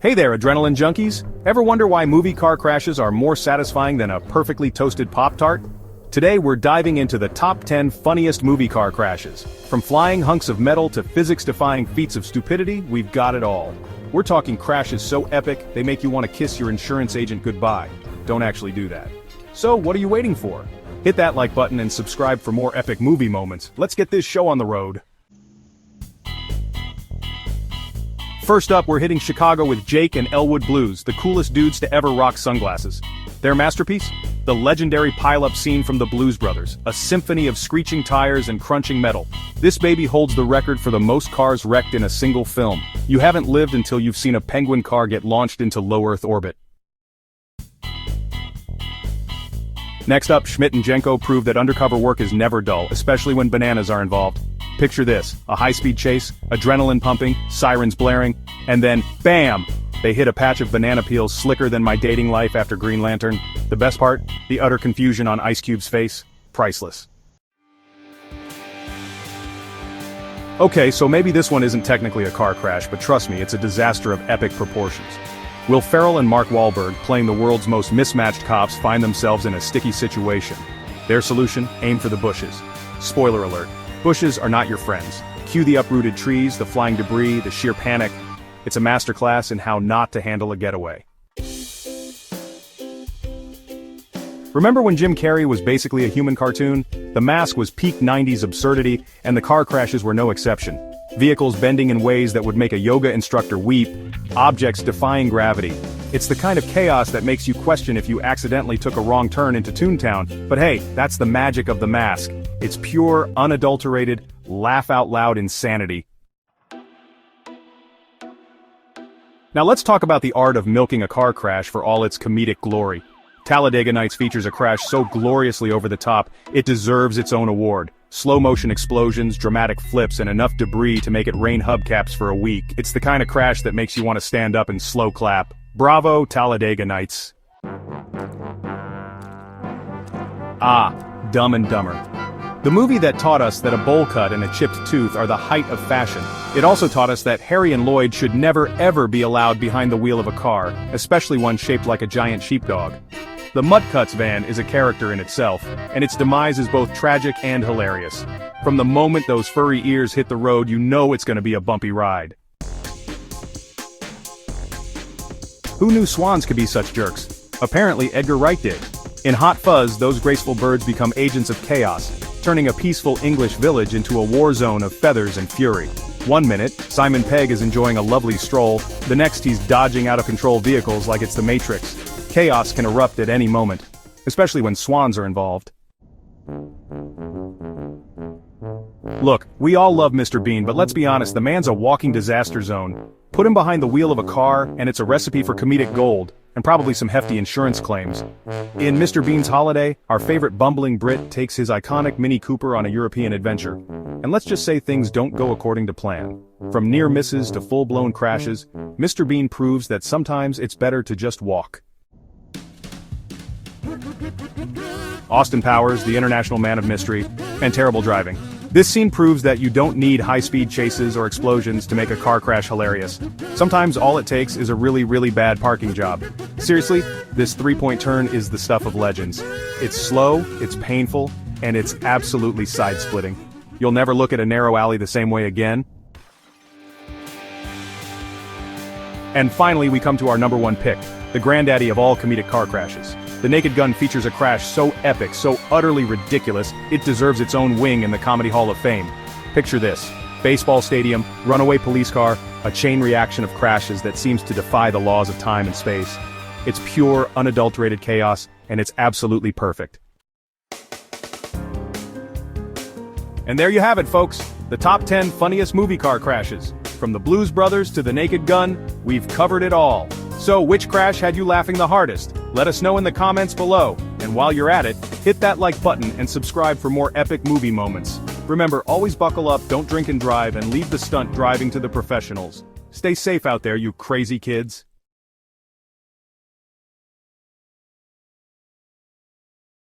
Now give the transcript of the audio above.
Hey there, adrenaline junkies! Ever wonder why movie car crashes are more satisfying than a perfectly toasted Pop-Tart? Today we're diving into the top 10 funniest movie car crashes. From flying hunks of metal to physics-defying feats of stupidity, we've got it all. We're talking crashes so epic, they make you want to kiss your insurance agent goodbye. Don't actually do that. So, what are you waiting for? Hit that like button and subscribe for more epic movie moments. Let's get this show on the road. First up, we're hitting Chicago with Jake and Elwood Blues, the coolest dudes to ever rock sunglasses. Their masterpiece? The legendary pile-up scene from the Blues Brothers, a symphony of screeching tires and crunching metal. This baby holds the record for the most cars wrecked in a single film. You haven't lived until you've seen a Penguin car get launched into low Earth orbit. Next up, Schmidt and Jenko prove that undercover work is never dull, especially when bananas are involved. Picture this, a high-speed chase, adrenaline pumping, sirens blaring, and then, BAM! They hit a patch of banana peels slicker than my dating life after Green Lantern. The best part? The utter confusion on Ice Cube's face. Priceless. Okay, so maybe this one isn't technically a car crash, but trust me, it's a disaster of epic proportions. Will Ferrell and Mark Wahlberg, playing the world's most mismatched cops, find themselves in a sticky situation? Their solution? Aim for the bushes. Spoiler alert. Bushes are not your friends. Cue the uprooted trees, the flying debris, the sheer panic. It's a masterclass in how not to handle a getaway. Remember when Jim Carrey was basically a human cartoon? The Mask was peak 90s absurdity, and the car crashes were no exception. Vehicles bending in ways that would make a yoga instructor weep, objects defying gravity. It's the kind of chaos that makes you question if you accidentally took a wrong turn into Toontown, but hey, that's the magic of The Mask. It's pure, unadulterated, laugh-out-loud insanity. Now let's talk about the art of milking a car crash for all its comedic glory. Talladega Nights features a crash so gloriously over the top, it deserves its own award. Slow-motion explosions, dramatic flips, and enough debris to make it rain hubcaps for a week. It's the kind of crash that makes you want to stand up and slow clap. Bravo, Talladega Nights. Dumb and Dumber. The movie that taught us that a bowl cut and a chipped tooth are the height of fashion. It also taught us that Harry and Lloyd should never ever be allowed behind the wheel of a car, especially one shaped like a giant sheepdog. The Mutt van is a character in itself, and its demise is both tragic and hilarious. From the moment those furry ears hit the road, you know it's gonna be a bumpy ride. Who knew swans could be such jerks? Apparently Edgar Wright did. In Hot Fuzz, those graceful birds become agents of chaos, turning a peaceful English village into a war zone of feathers and fury. One minute, Simon Pegg is enjoying a lovely stroll, the next he's dodging out-of-control vehicles like it's the Matrix. Chaos can erupt at any moment, especially when swans are involved. Look, we all love Mr. Bean, but let's be honest, the man's a walking disaster zone. Put him behind the wheel of a car, and it's a recipe for comedic gold, and probably some hefty insurance claims. In Mr. Bean's Holiday, our favorite bumbling Brit takes his iconic Mini Cooper on a European adventure. And let's just say things don't go according to plan. From near misses to full-blown crashes, Mr. Bean proves that sometimes it's better to just walk. Austin Powers, the international man of mystery, and terrible driving. This scene proves that you don't need high-speed chases or explosions to make a car crash hilarious. Sometimes all it takes is a really, really bad parking job. Seriously, this three-point turn is the stuff of legends. It's slow, it's painful, and it's absolutely side-splitting. You'll never look at a narrow alley the same way again. And finally, we come to our number one pick, the granddaddy of all comedic car crashes. The Naked Gun features a crash so epic, so utterly ridiculous, it deserves its own wing in the Comedy Hall of Fame. Picture this: baseball stadium, runaway police car, a chain reaction of crashes that seems to defy the laws of time and space. It's pure, unadulterated chaos, and it's absolutely perfect. And there you have it, folks, the top 10 funniest movie car crashes. From the Blues Brothers to the Naked Gun, we've covered it all. So which crash had you laughing the hardest? Let us know in the comments below, and while you're at it, hit that like button and subscribe for more epic movie moments. Remember, always buckle up, don't drink and drive, and leave the stunt driving to the professionals. Stay safe out there, you crazy kids.